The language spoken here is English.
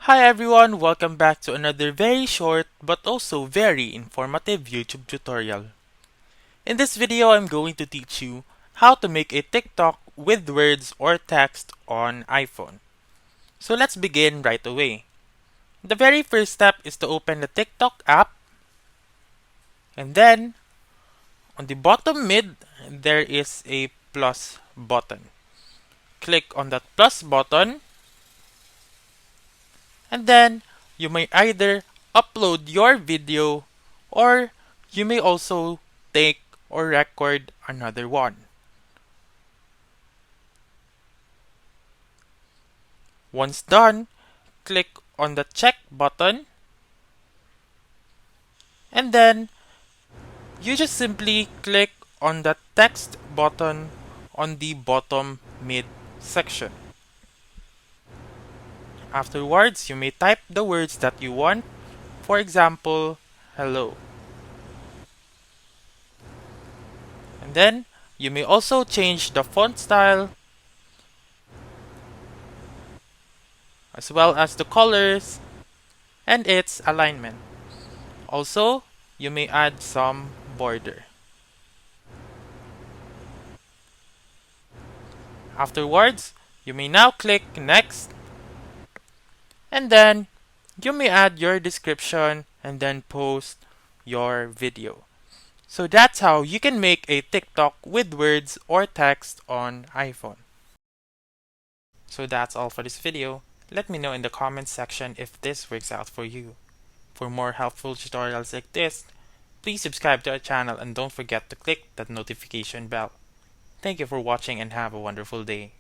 Hi everyone, welcome back to another very short but also very informative YouTube tutorial. In this video, I'm going to teach you how to make a TikTok with words or text on iPhone. So let's begin right away. The very first step is to open the TikTok app, and then on the bottom mid, there is a plus button. Click on that plus button, and then you may either upload your video or you may also take or record another one. Once done, click on the check button and then you just simply click on the text button on the bottom mid section. Afterwards, you may type the words that you want, for example, hello. And then you may also change the font style as well as the colors and its alignment. Also, you may add some border. Afterwards, you may now click next and then you may add your description and then post your video. So that's how you can make a TikTok with words or text on iPhone. So that's all for this video. Let me know in the comments section if this works out for you. For more helpful tutorials like this, please subscribe to our channel and don't forget to click that notification bell. Thank you for watching and have a wonderful day.